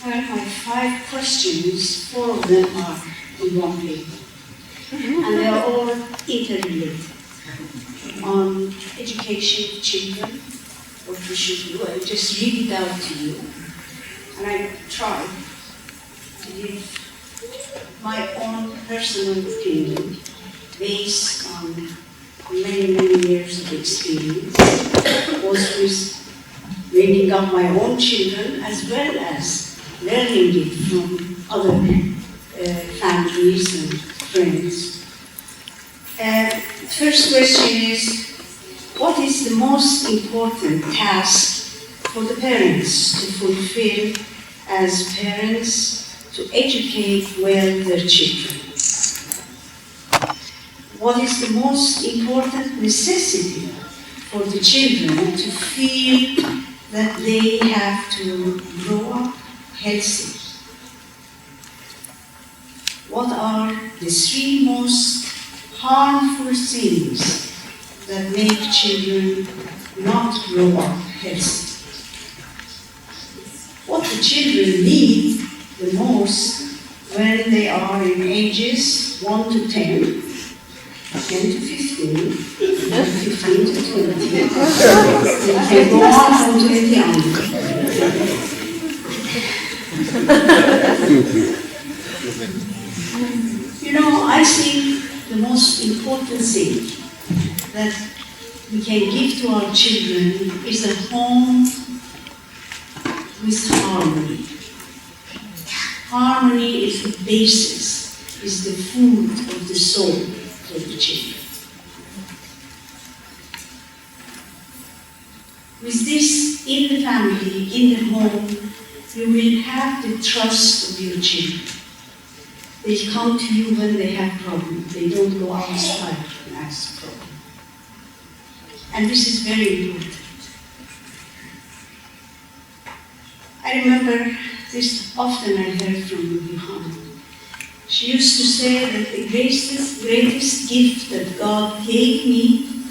Well, my 5 questions, 4 of them are on one paper. And they are all interrelated. On education of children, what we should do. I'll just read it out to you. And I try to give my own personal opinion based on many, many years of experience, both with bringing up my own children as well as learning it from other families and friends. First question is, what is the most important task for the parents to fulfill as parents to educate well their children? What is the most important necessity for the children to feel that they have to grow up healthy? What are the 3 most harmful things that make children not grow up healthy? What the children need the most when they are in ages 1 to 10, 10 to 15, 15 to 20. They can go on from 20 on. You know, I think the most important thing that we can give to our children is a home with harmony. Harmony is the basis, is the food of the soul for the children. With this in the family, in the home, you will have the trust of your children. They come to you when they have problems. They don't go outside and ask for problems. And this is very important. I remember this often I heard from Johanna. She used to say that the greatest gift that God gave me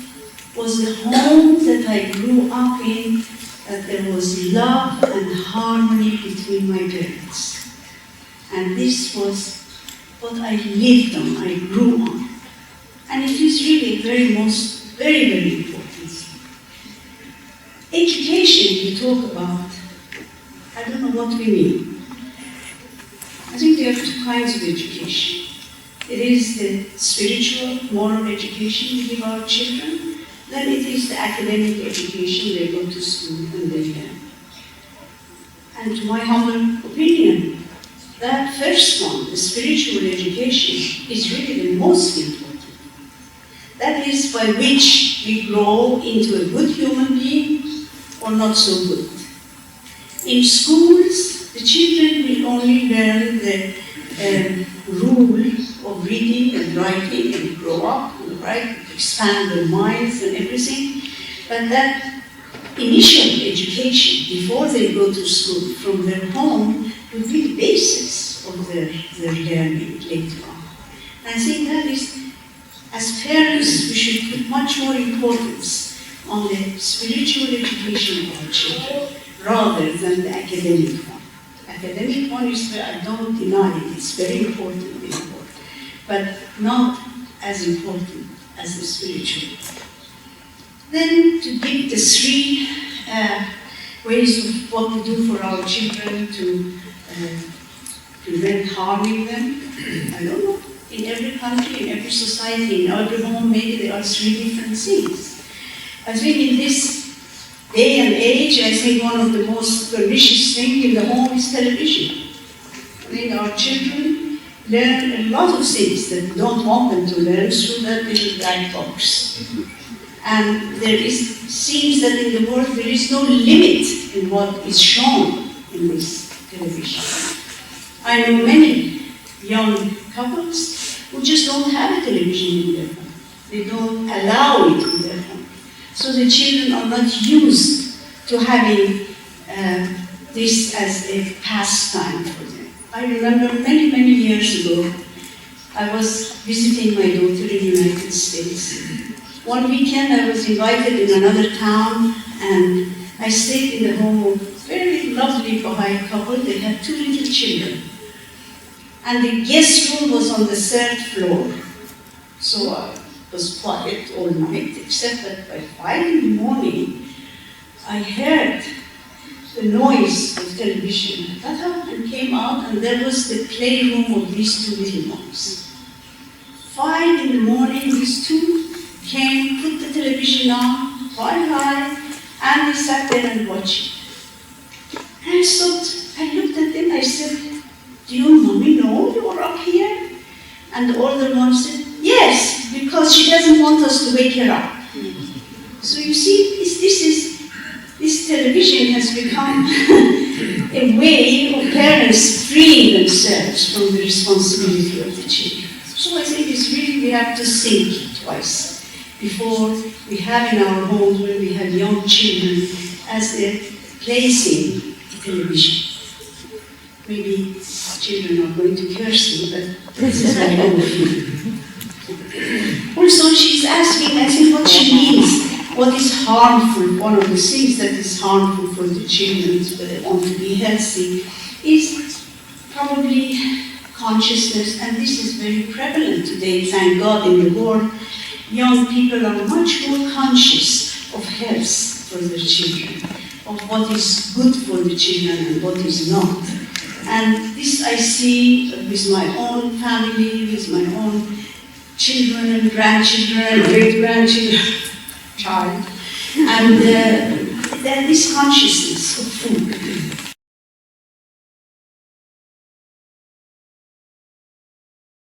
was the home that I grew up in, that there was love and harmony between my parents. And this was what I lived on, I grew on. And it is really very, very important. Education, you talk about, I don't know what we mean. I think there are 2 kinds of education. It is the spiritual, moral education we give our children. Then it is the academic education, they go to school and they learn. And to my humble opinion, that first one, the spiritual education, is really the most important. That is by which we grow into a good human being or not so good. In schools, the children will only learn the rule of reading and writing and grow up and write, expand their minds and everything. But that initial education, before they go to school, from their home, will be the basis of their learning later on. And I think that is, as parents, we should put much more importance on the spiritual education of our children, rather than the academic one. The academic one is, I don't deny it, it's very important, but not as important as the spiritual. Then to give the 3 ways of what we do for our children to prevent harming them. I don't know. In every country, in every society, in every home, maybe there are 3 different things. I think in this day and age, I think one of the most pernicious things in the home is television. I mean, our children learn a lot of things that we don't want them to learn through that little black box. And seems that in the world there is no limit in what is shown in this television. I know many young couples who just don't have a television in their home. They don't allow it in their home. So the children are not used to having this as a pastime for them. I remember many, many years ago, I was visiting my daughter in the United States. One weekend I was invited in another town, and I stayed in the home of a very lovely Baha'i couple. They had 2 little children. And the guest room was on the 3rd floor. So I was quiet all night, except that by 5 in the morning, I heard the noise of television. I got up and came out, and there was the playroom of these 2 little ones. 5 in the morning, these 2 came, put the television on, quite high, and we sat there and watched it. And I looked at them, I said, "Do your mommy know you're up here?" And the older one said, "Yes, because she doesn't want us to wake her up." So you see, this television has become a way of parents freeing themselves from the responsibility of the children. So I think it's really, we have to think twice before we have in our homes, when we have young children, as they're placing television. Maybe children are going to curse me, but this is my own feeling. Also, she's asking, I think, what she means. What is harmful? One of the things that is harmful for the children that want to be healthy is probably consciousness, and this is very prevalent today, thank God, in the world. Young people are much more conscious of health for their children, of what is good for the children and what is not. And this I see with my own family, with my own children and grandchildren and great-grandchildren, child. And then this consciousness of food.